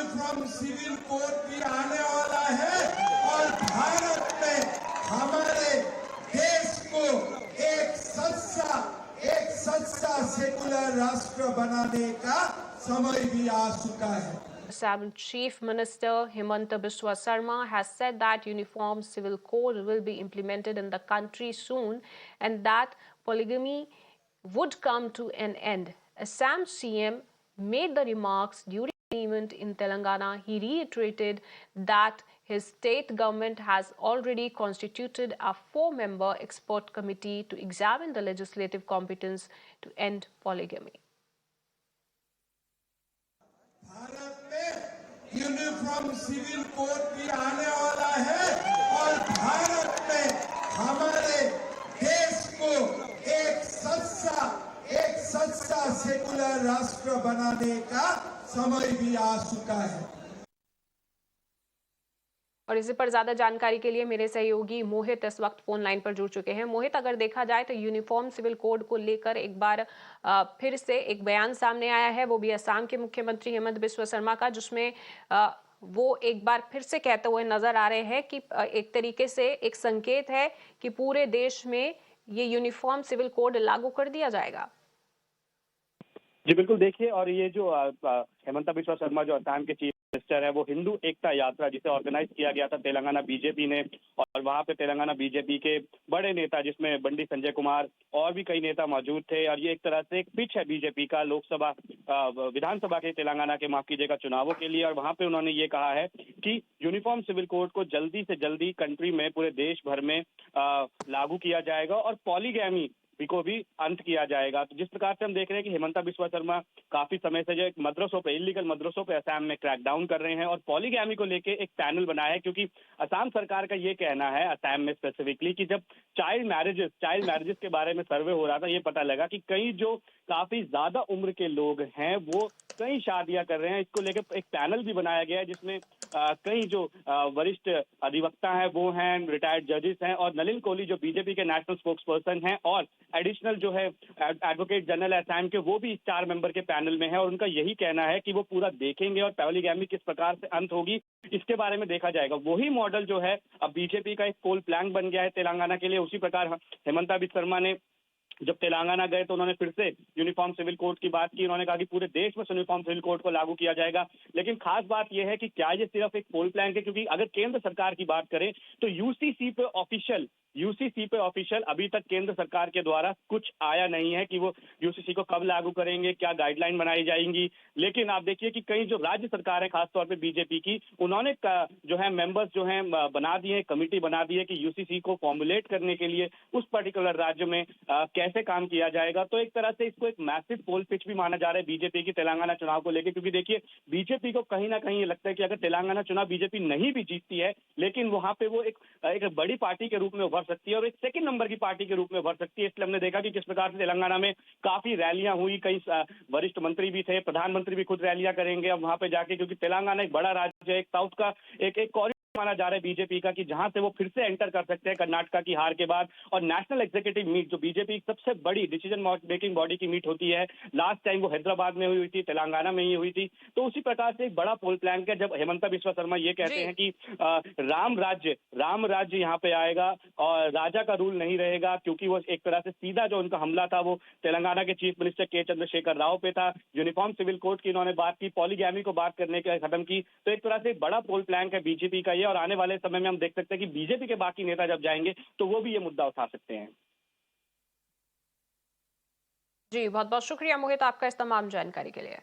Uniform civil code भी आने वाला है और भारत में हमारे देश को एक सच्चा सेकुलर राष्ट्र बनाने का समय भी आ चुका है। Assam Chief Minister Himanta Biswa Sarma has said that uniform civil code will be implemented in the country soon and that polygamy would come to an end. Assam CM made the remarks during an event in Telangana. He reiterated that his state government has already constituted a 4-member expert committee to examine the legislative competence to end polygamy. Bharat में uniform civil code भी आने वाला है और भारत में हमारे देश को एक सच्चा सेकुलर राष्ट्र बनाने का समय भी आ चुका है। और इसी पर ज्यादा जानकारी के लिए मेरे सहयोगी मोहित इस वक्त फोन लाइन पर जुड़ चुके हैं। मोहित, अगर देखा जाए तो यूनिफॉर्म सिविल कोड को लेकर एक बार फिर से एक बयान सामने आया है, वो भी असम के मुख्यमंत्री हेमंत बिस्वा शर्मा का, जिसमें वो एक बार फिर से कहते हुए नजर आ रहे हैं कि एक तरीके से एक संकेत है कि पूरे देश में ये यूनिफॉर्म सिविल कोड लागू कर दिया जाएगा। जी बिल्कुल, देखिए, और ये जो हेमंत बिस्वा शर्मा जो असम के चीफ मिनिस्टर है, वो हिंदू एकता यात्रा जिसे ऑर्गेनाइज किया गया था तेलंगाना बीजेपी ने, और वहां पे तेलंगाना बीजेपी के बड़े नेता जिसमें बंडी संजय कुमार और भी कई नेता मौजूद थे, और ये एक तरह से एक पिच है बीजेपी का लोकसभा विधानसभा के तेलंगाना के, माफ कीजिएगा, चुनावों के लिए। और वहां पे उन्होंने ये कहा है कि यूनिफॉर्म सिविल कोड को जल्दी से जल्दी कंट्री में, पूरे देश भर में लागू किया जाएगा और पॉलीगैमी को भी अंत किया जाएगा। तो जिस प्रकार से हम देख रहे हैं कि हेमंता बिस्वा शर्मा काफी समय से जो एक मदरसों पे, इलीगल मदरसों पे असम में क्रैकडाउन कर रहे हैं और पॉलीगैमी को लेके एक पैनल बनाया है, क्योंकि असम सरकार का ये कहना है, असम में स्पेसिफिकली, कि जब चाइल्ड मैरिजेस के बारे में सर्वे हो रहा था, ये पता लगा कि कई जो काफी ज्यादा उम्र के लोग हैं वो कई शादियां कर रहे हैं। इसको लेकर एक पैनल भी बनाया गया है जिसमें कई जो वरिष्ठ अधिवक्ता हैं वो हैं, रिटायर्ड जजेस हैं, और नलिन कोहली जो बीजेपी के नेशनल स्पोक्स पर्सन हैं, और एडिशनल जो है एडवोकेट जनरल असम के, वो भी 4 मेंबर के पैनल में है। और उनका यही कहना है कि वो पूरा देखेंगे और पॉलीगैमी किस प्रकार से अंत होगी इसके बारे में देखा जाएगा। वही मॉडल जो है अब बीजेपी का एक पोल प्लान बन गया है तेलंगाना के लिए। उसी प्रकार हेमंता बिस्वा शर्मा ने जब तेलंगाना गए तो उन्होंने फिर से यूनिफॉर्म सिविल कोड की बात की। उन्होंने कहा कि पूरे देश में यूनिफॉर्म सिविल कोड को लागू किया जाएगा। लेकिन खास बात यह है कि क्या ये सिर्फ एक पोल प्लान है, क्योंकि अगर केंद्र सरकार की बात करें तो यूसीसी पे ऑफिशियल अभी तक केंद्र सरकार के द्वारा कुछ आया नहीं है कि वो यूसीसी को कब लागू करेंगे, क्या गाइडलाइन बनाई जाएंगी। लेकिन आप देखिए कि कई जो राज्य सरकार है, खासतौर पे बीजेपी की, उन्होंने जो है मेंबर्स जो है बना दिए, कमिटी बना दी है कि यूसीसी को फॉर्मुलेट करने के लिए उस पर्टिकुलर राज्य में कैसे काम किया जाएगा। तो एक तरह से इसको एक मैसिव पोल पिच भी माना जा रहा है बीजेपी की तेलंगाना चुनाव को लेकर, क्योंकि देखिए बीजेपी को कहीं ना कहीं ये लगता है कि अगर तेलंगाना चुनाव बीजेपी नहीं भी जीतती है, लेकिन वहां पे वो एक बड़ी पार्टी के रूप में उभर सकती है और एक सेकंड नंबर की पार्टी के रूप में उभर सकती है। इसलिए हमने देखा कि किस प्रकार से तेलंगाना में काफी रैलियां हुई, कई वरिष्ठ मंत्री भी थे, प्रधानमंत्री भी खुद रैलियां करेंगे अब वहां पे जाके, क्योंकि तेलंगाना एक बड़ा राज्य है, एक साउथ का एक कॉरिडोर माना जा रहा है बीजेपी का, कि जहां से वो फिर से एंटर कर सकते हैं कर्नाटका की हार के बाद। और नेशनल एग्जीक्यूटिव मीट जो बीजेपी की सबसे बड़ी डिसीजन मेकिंग बॉडी की मीट होती है, लास्ट टाइम वो हैदराबाद में हुई थी, तेलंगाना में ही हुई थी। तो उसी प्रकार से एक बड़ा पोल प्लान किया जब हेमंता बिस्वा शर्मा ये कहते हैं कि राम राज्य यहाँ पे आएगा और राजा का रूल नहीं रहेगा, क्योंकि वो एक तरह से सीधा जो उनका हमला था वो तेलंगाना के चीफ मिनिस्टर के चंद्रशेखर राव पे था। यूनिफॉर्म सिविल कोड की इन्होंने बात की, पॉलीगैमी को बात करने के खत्म की। तो एक तरह से एक बड़ा पोल प्लान है बीजेपी का ये, और आने वाले समय में हम देख सकते हैं कि बीजेपी के बाकी नेता जब जाएंगे तो वो भी ये मुद्दा उठा सकते हैं। जी, बहुत बहुत शुक्रिया मोहित आपका इस तमाम जानकारी के लिए।